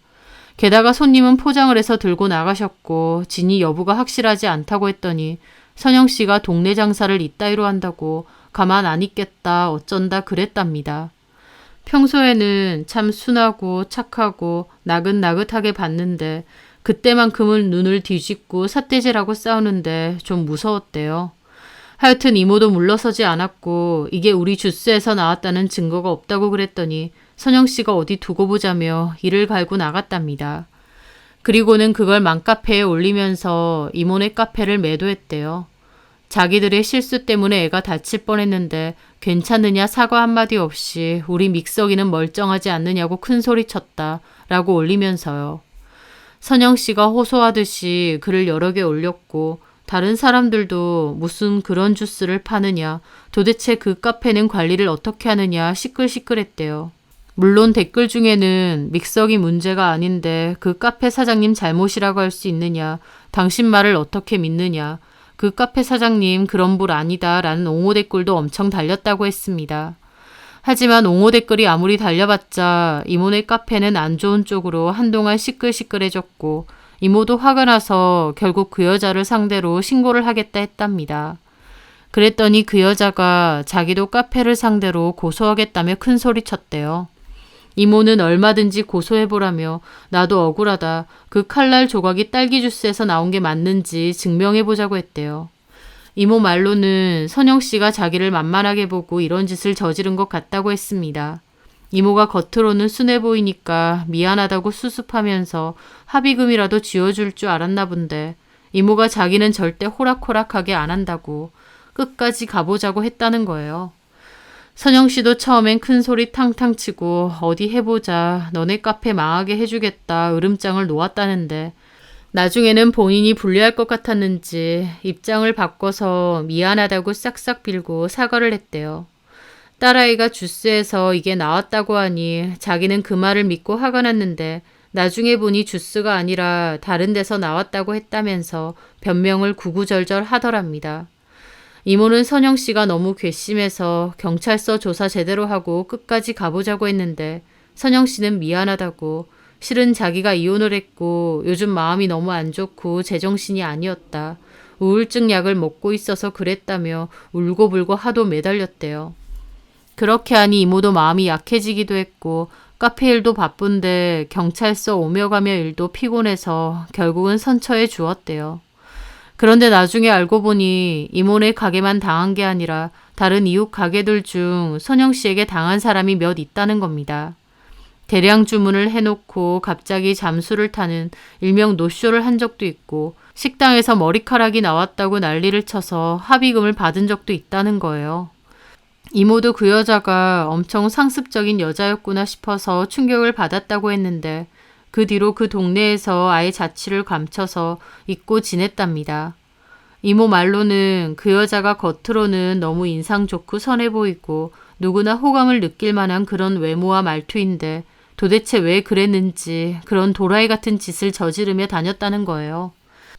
게다가 손님은 포장을 해서 들고 나가셨고 진위 여부가 확실하지 않다고 했더니 선영 씨가 동네 장사를 이따위로 한다고 가만 안 있겠다 어쩐다 그랬답니다. 평소에는 참 순하고 착하고 나긋나긋하게 봤는데 그때만큼은 눈을 뒤집고 삿대질하고 싸우는데 좀 무서웠대요. 하여튼 이모도 물러서지 않았고 이게 우리 주스에서 나왔다는 증거가 없다고 그랬더니 선영 씨가 어디 두고 보자며 이를 갈고 나갔답니다. 그리고는 그걸 맘카페에 올리면서 이모네 카페를 매도했대요. 자기들의 실수 때문에 애가 다칠 뻔했는데 괜찮느냐 사과 한마디 없이 우리 믹서기는 멀쩡하지 않느냐고 큰소리쳤다 라고 올리면서요. 선영 씨가 호소하듯이 글을 여러 개 올렸고 다른 사람들도 무슨 그런 주스를 파느냐, 도대체 그 카페는 관리를 어떻게 하느냐 시끌시끌했대요. 물론 댓글 중에는 믹서기 문제가 아닌데 그 카페 사장님 잘못이라고 할 수 있느냐, 당신 말을 어떻게 믿느냐, 그 카페 사장님 그런 분 아니다 라는 옹호 댓글도 엄청 달렸다고 했습니다. 하지만 옹호 댓글이 아무리 달려봤자 이모네 카페는 안 좋은 쪽으로 한동안 시끌시끌해졌고 이모도 화가 나서 결국 그 여자를 상대로 신고를 하겠다 했답니다. 그랬더니 그 여자가 자기도 카페를 상대로 고소하겠다며 큰소리쳤대요. 이모는 얼마든지 고소해보라며 나도 억울하다. 그 칼날 조각이 딸기 주스에서 나온 게 맞는지 증명해보자고 했대요. 이모 말로는 선영 씨가 자기를 만만하게 보고 이런 짓을 저지른 것 같다고 했습니다. 이모가 겉으로는 순해 보이니까 미안하다고 수습하면서 합의금이라도 쥐어줄 줄 알았나 본데 이모가 자기는 절대 호락호락하게 안 한다고 끝까지 가보자고 했다는 거예요. 선영 씨도 처음엔 큰 소리 탕탕 치고 어디 해보자 너네 카페 망하게 해주겠다 으름장을 놓았다는데 나중에는 본인이 불리할 것 같았는지 입장을 바꿔서 미안하다고 싹싹 빌고 사과를 했대요. 딸아이가 주스에서 이게 나왔다고 하니 자기는 그 말을 믿고 화가 났는데 나중에 보니 주스가 아니라 다른 데서 나왔다고 했다면서 변명을 구구절절 하더랍니다. 이모는 선영 씨가 너무 괘씸해서 경찰서 조사 제대로 하고 끝까지 가보자고 했는데 선영 씨는 미안하다고 실은 자기가 이혼을 했고 요즘 마음이 너무 안 좋고 제정신이 아니었다. 우울증 약을 먹고 있어서 그랬다며 울고불고 하도 매달렸대요. 그렇게 하니 이모도 마음이 약해지기도 했고 카페 일도 바쁜데 경찰서 오며 가며 일도 피곤해서 결국은 선처해 주었대요. 그런데 나중에 알고 보니 이모네 가게만 당한 게 아니라 다른 이웃 가게들 중 선영 씨에게 당한 사람이 몇 있다는 겁니다. 대량 주문을 해놓고 갑자기 잠수를 타는 일명 노쇼를 한 적도 있고 식당에서 머리카락이 나왔다고 난리를 쳐서 합의금을 받은 적도 있다는 거예요. 이모도 그 여자가 엄청 상습적인 여자였구나 싶어서 충격을 받았다고 했는데 그 뒤로 그 동네에서 아예 자취를 감춰서 잊고 지냈답니다. 이모 말로는 그 여자가 겉으로는 너무 인상 좋고 선해 보이고 누구나 호감을 느낄 만한 그런 외모와 말투인데 도대체 왜 그랬는지 그런 도라이 같은 짓을 저지르며 다녔다는 거예요.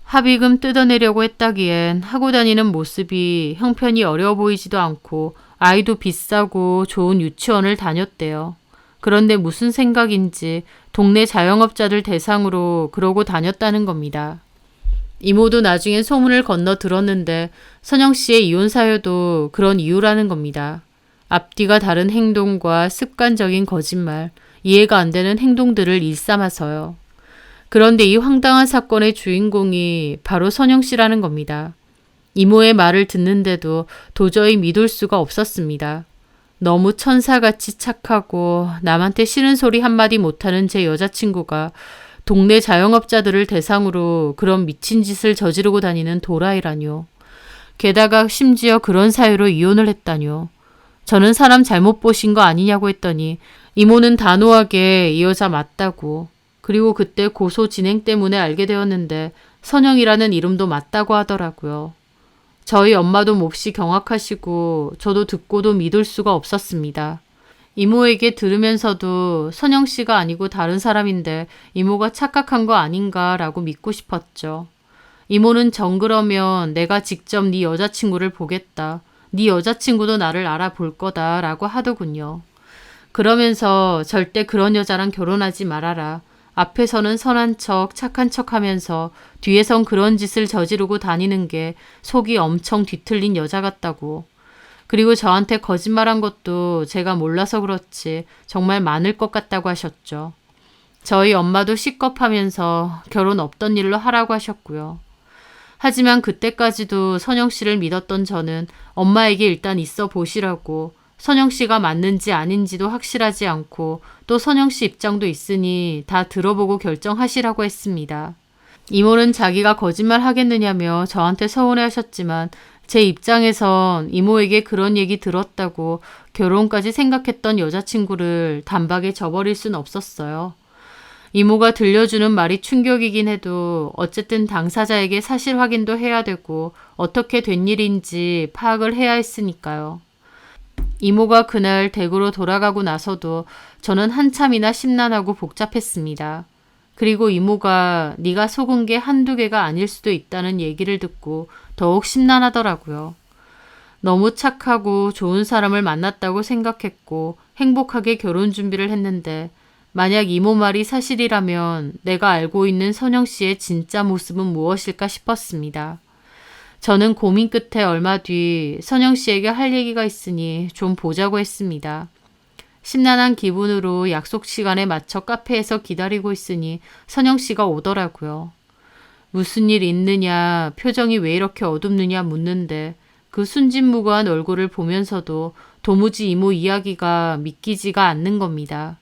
합의금 뜯어내려고 했다기엔 하고 다니는 모습이 형편이 어려워 보이지도 않고 아이도 비싸고 좋은 유치원을 다녔대요. 그런데 무슨 생각인지 동네 자영업자들 대상으로 그러고 다녔다는 겁니다. 이모도 나중엔 소문을 건너 들었는데 선영 씨의 이혼 사유도 그런 이유라는 겁니다. 앞뒤가 다른 행동과 습관적인 거짓말, 이해가 안 되는 행동들을 일삼아서요. 그런데 이 황당한 사건의 주인공이 바로 선영 씨라는 겁니다. 이모의 말을 듣는데도 도저히 믿을 수가 없었습니다. 너무 천사같이 착하고 남한테 싫은 소리 한마디 못하는 제 여자친구가 동네 자영업자들을 대상으로 그런 미친 짓을 저지르고 다니는 도라이라뇨. 게다가 심지어 그런 사유로 이혼을 했다뇨. 저는 사람 잘못 보신 거 아니냐고 했더니 이모는 단호하게 이 여자 맞다고. 그리고 그때 고소 진행 때문에 알게 되었는데 선영이라는 이름도 맞다고 하더라고요. 저희 엄마도 몹시 경악하시고 저도 듣고도 믿을 수가 없었습니다. 이모에게 들으면서도 선영 씨가 아니고 다른 사람인데 이모가 착각한 거 아닌가라고 믿고 싶었죠. 이모는 정그러면 내가 직접 네 여자친구를 보겠다. 네 여자친구도 나를 알아볼 거다 라고 하더군요. 그러면서 절대 그런 여자랑 결혼하지 말아라. 앞에서는 선한 척, 착한 척 하면서 뒤에선 그런 짓을 저지르고 다니는 게 속이 엄청 뒤틀린 여자 같다고. 그리고 저한테 거짓말한 것도 제가 몰라서 그렇지 정말 많을 것 같다고 하셨죠. 저희 엄마도 식겁하면서 결혼 없던 일로 하라고 하셨고요. 하지만 그때까지도 선영 씨를 믿었던 저는 엄마에게 일단 있어 보시라고 선영 씨가 맞는지 아닌지도 확실하지 않고 또 선영 씨 입장도 있으니 다 들어보고 결정하시라고 했습니다. 이모는 자기가 거짓말 하겠느냐며 저한테 서운해 하셨지만 제 입장에선 이모에게 그런 얘기 들었다고 결혼까지 생각했던 여자친구를 단박에 저버릴 순 없었어요. 이모가 들려주는 말이 충격이긴 해도 어쨌든 당사자에게 사실 확인도 해야 되고 어떻게 된 일인지 파악을 해야 했으니까요. 이모가 그날 댁으로 돌아가고 나서도 저는 한참이나 심란하고 복잡했습니다. 그리고 이모가 네가 속은 게 한두 개가 아닐 수도 있다는 얘기를 듣고 더욱 심란하더라고요. 너무 착하고 좋은 사람을 만났다고 생각했고 행복하게 결혼 준비를 했는데 만약 이모 말이 사실이라면 내가 알고 있는 선영 씨의 진짜 모습은 무엇일까 싶었습니다. 저는 고민 끝에 얼마 뒤 선영 씨에게 할 얘기가 있으니 좀 보자고 했습니다. 심란한 기분으로 약속 시간에 맞춰 카페에서 기다리고 있으니 선영 씨가 오더라고요. 무슨 일 있느냐, 표정이 왜 이렇게 어둡느냐 묻는데 그 순진무구한 얼굴을 보면서도 도무지 이모 이야기가 믿기지가 않는 겁니다.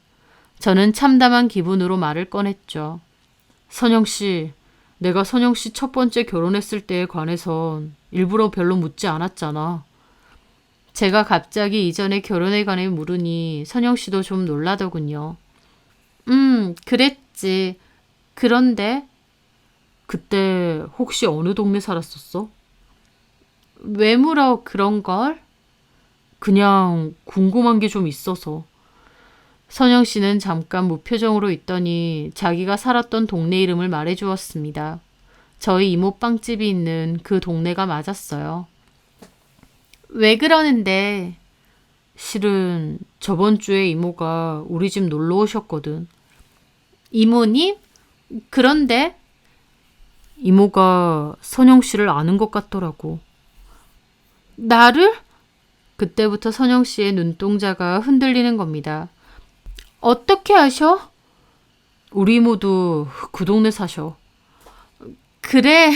저는 참담한 기분으로 말을 꺼냈죠. 선영 씨, 내가 선영 씨 첫 번째 결혼했을 때에 관해선 일부러 별로 묻지 않았잖아. 제가 갑자기 이전에 결혼에 관해 물으니 선영 씨도 좀 놀라더군요. 그랬지. 그런데 그때 혹시 어느 동네 살았었어? 왜 물어 그런 걸? 그냥 궁금한 게 좀 있어서. 선영 씨는 잠깐 무표정으로 있더니 자기가 살았던 동네 이름을 말해주었습니다. 저희 이모 빵집이 있는 그 동네가 맞았어요. 왜 그러는데? 실은 저번 주에 이모가 우리 집 놀러 오셨거든. 이모님? 그런데? 이모가 선영 씨를 아는 것 같더라고. 나를? 그때부터 선영 씨의 눈동자가 흔들리는 겁니다. 어떻게 아셔? 우리 이모도 그 동네 사셔. 그래.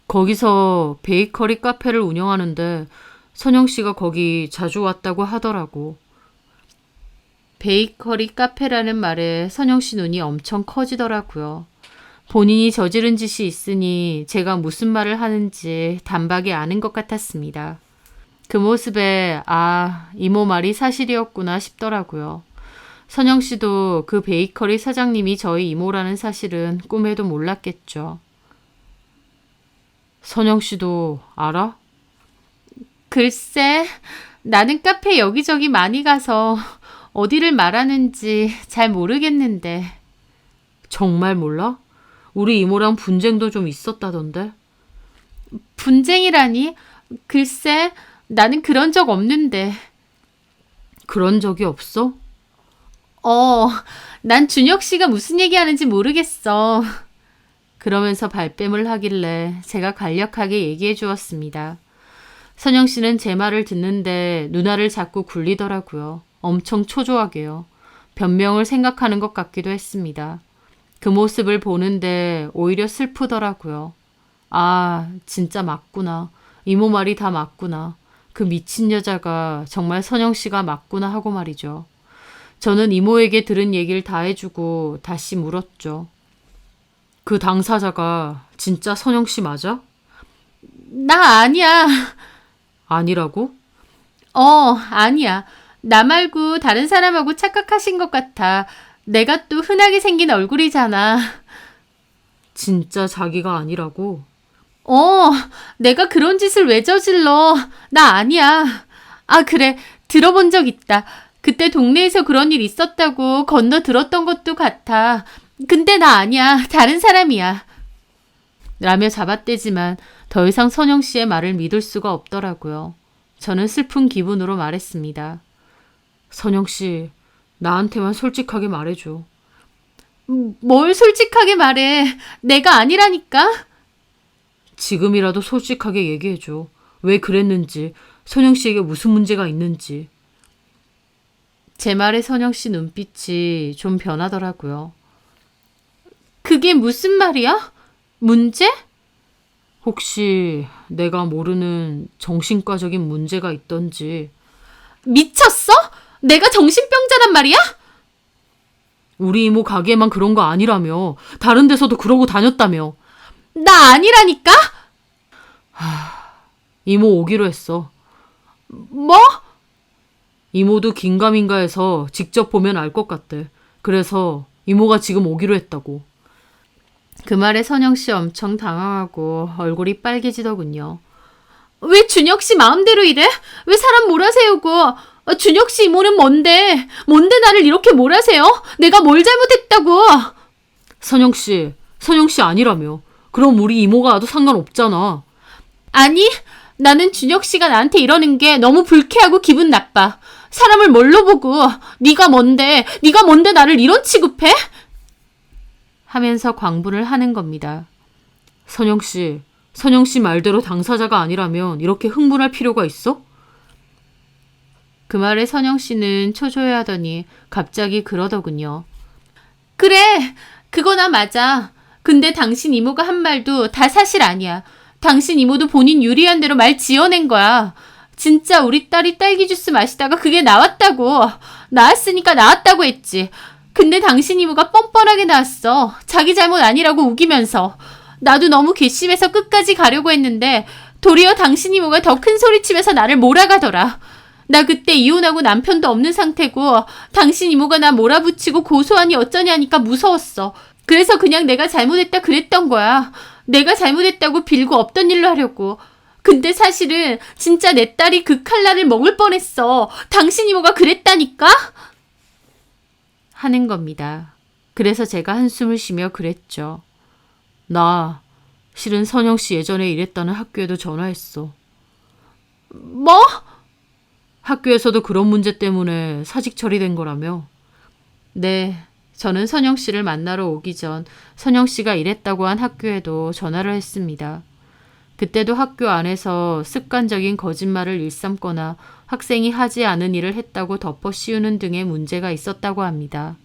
거기서 베이커리 카페를 운영하는데 선영 씨가 거기 자주 왔다고 하더라고. 베이커리 카페라는 말에 선영 씨 눈이 엄청 커지더라고요. 본인이 저지른 짓이 있으니 제가 무슨 말을 하는지 단박에 아는 것 같았습니다. 그 모습에 이모 말이 사실이었구나 싶더라고요. 선영 씨도 그 베이커리 사장님이 저희 이모라는 사실은 꿈에도 몰랐겠죠. 선영 씨도 알아? 글쎄, 나는 카페 여기저기 많이 가서 어디를 말하는지 잘 모르겠는데. 정말 몰라? 우리 이모랑 분쟁도 좀 있었다던데. 분쟁이라니? 글쎄, 나는 그런 적 없는데. 그런 적이 없어? 난 준혁 씨가 무슨 얘기하는지 모르겠어. 그러면서 발뺌을 하길래 제가 간략하게 얘기해 주었습니다. 선영 씨는 제 말을 듣는데 누나를 자꾸 굴리더라고요. 엄청 초조하게요. 변명을 생각하는 것 같기도 했습니다. 그 모습을 보는데 오히려 슬프더라고요. 아, 진짜 맞구나. 이모 말이 다 맞구나. 그 미친 여자가 정말 선영 씨가 맞구나 하고 말이죠. 저는 이모에게 들은 얘기를 다 해주고 다시 물었죠. 그 당사자가 진짜 선영 씨 맞아? 나 아니야. 아니라고? 아니야. 나 말고 다른 사람하고 착각하신 것 같아. 내가 또 흔하게 생긴 얼굴이잖아. 진짜 자기가 아니라고? 내가 그런 짓을 왜 저질러. 나 아니야. 아, 그래. 들어본 적 있다. 그때 동네에서 그런 일 있었다고 건너 들었던 것도 같아. 근데 나 아니야. 다른 사람이야. 라며 잡아떼지만 더 이상 선영 씨의 말을 믿을 수가 없더라고요. 저는 슬픈 기분으로 말했습니다. 선영 씨, 나한테만 솔직하게 말해줘. 뭘 솔직하게 말해. 내가 아니라니까. 지금이라도 솔직하게 얘기해줘. 왜 그랬는지, 선영 씨에게 무슨 문제가 있는지. 제 말에 선영 씨 눈빛이 좀 변하더라고요. 그게 무슨 말이야? 문제? 혹시 내가 모르는 정신과적인 문제가 있던지. 미쳤어? 내가 정신병자란 말이야? 우리 이모 가게에만 그런 거 아니라며. 다른 데서도 그러고 다녔다며. 나 아니라니까? 이모 오기로 했어. 뭐? 이모도 긴가민가 해서 직접 보면 알 것 같대. 그래서 이모가 지금 오기로 했다고. 그 말에 선영 씨 엄청 당황하고 얼굴이 빨개지더군요. 왜 준혁 씨 마음대로 이래? 왜 사람 몰아세우고? 준혁 씨 이모는 뭔데? 뭔데 나를 이렇게 몰아세요? 내가 뭘 잘못했다고? 선영 씨 아니라며. 그럼 우리 이모가 와도 상관없잖아. 아니, 나는 준혁 씨가 나한테 이러는 게 너무 불쾌하고 기분 나빠. 사람을 뭘로 보고 네가 뭔데 나를 이런 취급해? 하면서 광분을 하는 겁니다. 선영 씨 말대로 당사자가 아니라면 이렇게 흥분할 필요가 있어? 그 말에 선영 씨는 초조해하더니 갑자기 그러더군요. 그래, 그거나 맞아. 근데 당신 이모가 한 말도 다 사실 아니야. 당신 이모도 본인 유리한 대로 말 지어낸 거야. 진짜 우리 딸이 딸기 주스 마시다가 그게 나왔다고. 나왔으니까 나왔다고 했지. 근데 당신 이모가 뻔뻔하게 나왔어. 자기 잘못 아니라고 우기면서. 나도 너무 괘씸해서 끝까지 가려고 했는데 도리어 당신 이모가 더 큰 소리치면서 나를 몰아가더라. 나 그때 이혼하고 남편도 없는 상태고 당신 이모가 나 몰아붙이고 고소하니 어쩌냐니까 무서웠어. 그래서 그냥 내가 잘못했다 그랬던 거야. 내가 잘못했다고 빌고 없던 일로 하려고. 근데 사실은 진짜 내 딸이 그 칼날을 먹을 뻔했어. 당신 이모가 그랬다니까? 하는 겁니다. 그래서 제가 한숨을 쉬며 그랬죠. 나 실은 선영 씨 예전에 일했다는 학교에도 전화했어. 뭐? 학교에서도 그런 문제 때문에 사직 처리된 거라며. 네, 저는 선영 씨를 만나러 오기 전 선영 씨가 일했다고 한 학교에도 전화를 했습니다. 그때도 학교 안에서 습관적인 거짓말을 일삼거나 학생이 하지 않은 일을 했다고 덮어 씌우는 등의 문제가 있었다고 합니다.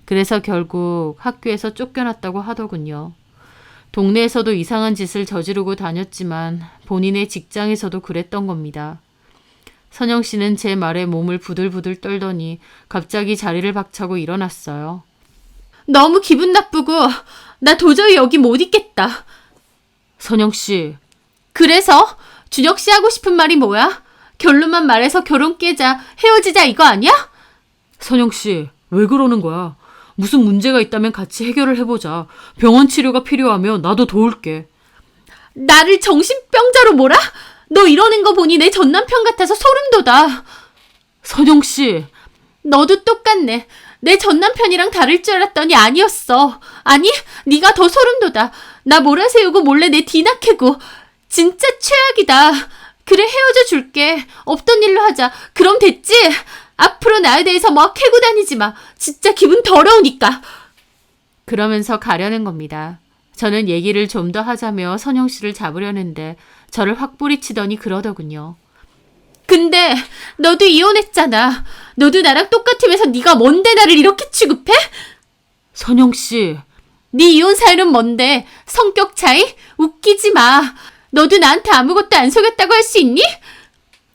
그래서 결국 학교에서 쫓겨났다고 하더군요. 동네에서도 이상한 짓을 저지르고 다녔지만 본인의 직장에서도 그랬던 겁니다. 선영 씨는 제 말에 몸을 부들부들 떨더니 갑자기 자리를 박차고 일어났어요. 너무 기분 나쁘고 나 도저히 여기 못 있겠다. 선영 씨. 그래서 준혁 씨 하고 싶은 말이 뭐야? 결론만 말해서 결혼 깨자, 헤어지자 이거 아니야? 선영 씨, 왜 그러는 거야? 무슨 문제가 있다면 같이 해결을 해보자. 병원 치료가 필요하면 나도 도울게. 나를 정신병자로 몰아? 너 이러는 거 보니 내 전남편 같아서 소름 돋아. 선영 씨. 너도 똑같네. 내 전남편이랑 다를 줄 알았더니 아니었어. 아니, 네가 더 소름 돋아. 나 몰아세우고 몰래 내 뒤나 캐고. 진짜 최악이다. 그래, 헤어져 줄게. 없던 일로 하자. 그럼 됐지? 앞으로 나에 대해서 뭐 캐고 다니지 마. 진짜 기분 더러우니까. 그러면서 가려는 겁니다. 저는 얘기를 좀 더 하자며 선영 씨를 잡으려는데 저를 확 뿌리치더니 그러더군요. 근데 너도 이혼했잖아. 너도 나랑 똑같으면서 네가 뭔데 나를 이렇게 취급해? 선영 씨. 네 이혼 사유는 뭔데? 성격 차이? 웃기지 마. 너도 나한테 아무것도 안 속였다고 할 수 있니?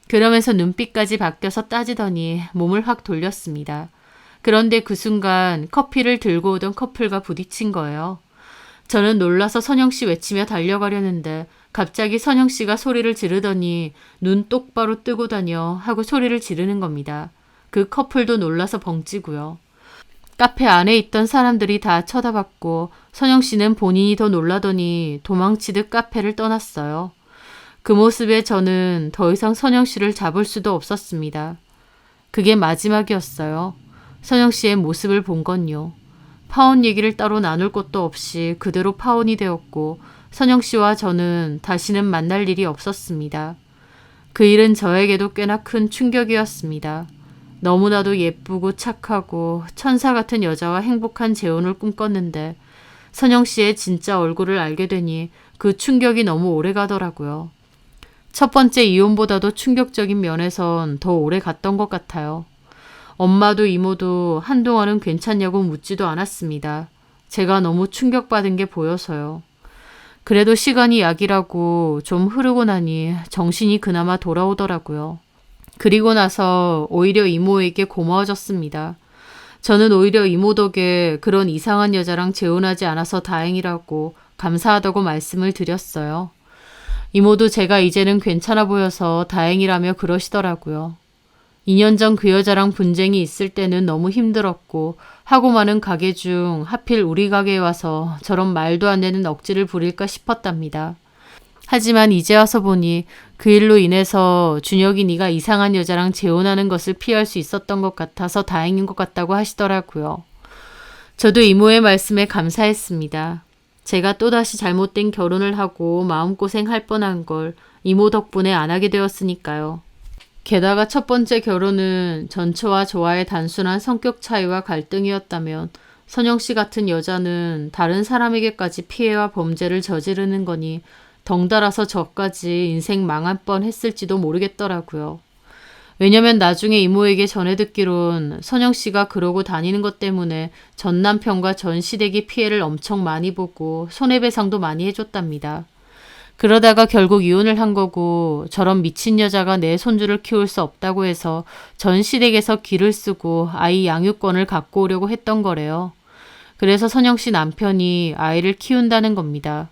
그러면서 눈빛까지 바뀌어서 따지더니 몸을 확 돌렸습니다. 그런데 그 순간 커피를 들고 오던 커플과 부딪힌 거예요. 저는 놀라서 선영 씨 외치며 달려가려는데 갑자기 선영 씨가 소리를 지르더니 눈 똑바로 뜨고 다녀 하고 소리를 지르는 겁니다. 그 커플도 놀라서 벙찌고요. 카페 안에 있던 사람들이 다 쳐다봤고 선영 씨는 본인이 더 놀라더니 도망치듯 카페를 떠났어요. 그 모습에 저는 더 이상 선영 씨를 잡을 수도 없었습니다. 그게 마지막이었어요. 선영 씨의 모습을 본 건요. 파혼 얘기를 따로 나눌 것도 없이 그대로 파혼이 되었고 선영 씨와 저는 다시는 만날 일이 없었습니다. 그 일은 저에게도 꽤나 큰 충격이었습니다. 너무나도 예쁘고 착하고 천사 같은 여자와 행복한 재혼을 꿈꿨는데 선영 씨의 진짜 얼굴을 알게 되니 그 충격이 너무 오래 가더라고요. 첫 번째 이혼보다도 충격적인 면에선 더 오래 갔던 것 같아요. 엄마도 이모도 한동안은 괜찮냐고 묻지도 않았습니다. 제가 너무 충격받은 게 보여서요. 그래도 시간이 약이라고 좀 흐르고 나니 정신이 그나마 돌아오더라고요. 그리고 나서 오히려 이모에게 고마워졌습니다. 저는 오히려 이모 덕에 그런 이상한 여자랑 재혼하지 않아서 다행이라고 감사하다고 말씀을 드렸어요. 이모도 제가 이제는 괜찮아 보여서 다행이라며 그러시더라고요. 2년 전 그 여자랑 분쟁이 있을 때는 너무 힘들었고 하고 많은 가게 중 하필 우리 가게에 와서 저런 말도 안 되는 억지를 부릴까 싶었답니다. 하지만 이제 와서 보니 그 일로 인해서 준혁이 네가 이상한 여자랑 재혼하는 것을 피할 수 있었던 것 같아서 다행인 것 같다고 하시더라고요. 저도 이모의 말씀에 감사했습니다. 제가 또다시 잘못된 결혼을 하고 마음고생할 뻔한 걸 이모 덕분에 안 하게 되었으니까요. 게다가 첫 번째 결혼은 전처와 저와의 단순한 성격 차이와 갈등이었다면 선영 씨 같은 여자는 다른 사람에게까지 피해와 범죄를 저지르는 거니 덩달아서 저까지 인생 망할 뻔 했을지도 모르겠더라고요. 왜냐면 나중에 이모에게 전해 듣기론 선영 씨가 그러고 다니는 것 때문에 전 남편과 전 시댁이 피해를 엄청 많이 보고 손해배상도 많이 해줬답니다. 그러다가 결국 이혼을 한 거고 저런 미친 여자가 내 손주를 키울 수 없다고 해서 전 시댁에서 기를 쓰고 아이 양육권을 갖고 오려고 했던 거래요. 그래서 선영 씨 남편이 아이를 키운다는 겁니다.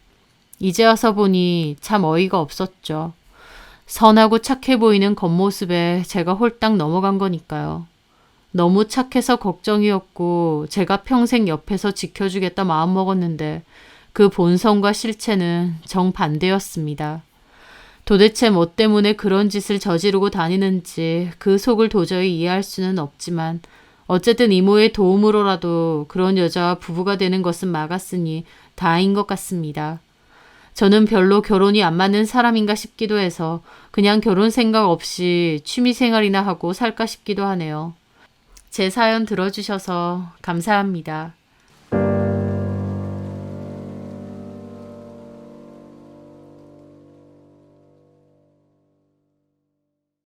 이제 와서 보니 참 어이가 없었죠. 선하고 착해 보이는 겉모습에 제가 홀딱 넘어간 거니까요. 너무 착해서 걱정이었고 제가 평생 옆에서 지켜주겠다 마음먹었는데 그 본성과 실체는 정반대였습니다. 도대체 뭐 때문에 그런 짓을 저지르고 다니는지 그 속을 도저히 이해할 수는 없지만 어쨌든 이모의 도움으로라도 그런 여자와 부부가 되는 것은 막았으니 다행인 것 같습니다. 저는 별로 결혼이 안 맞는 사람인가 싶기도 해서 그냥 결혼 생각 없이 취미생활이나 하고 살까 싶기도 하네요. 제 사연 들어주셔서 감사합니다.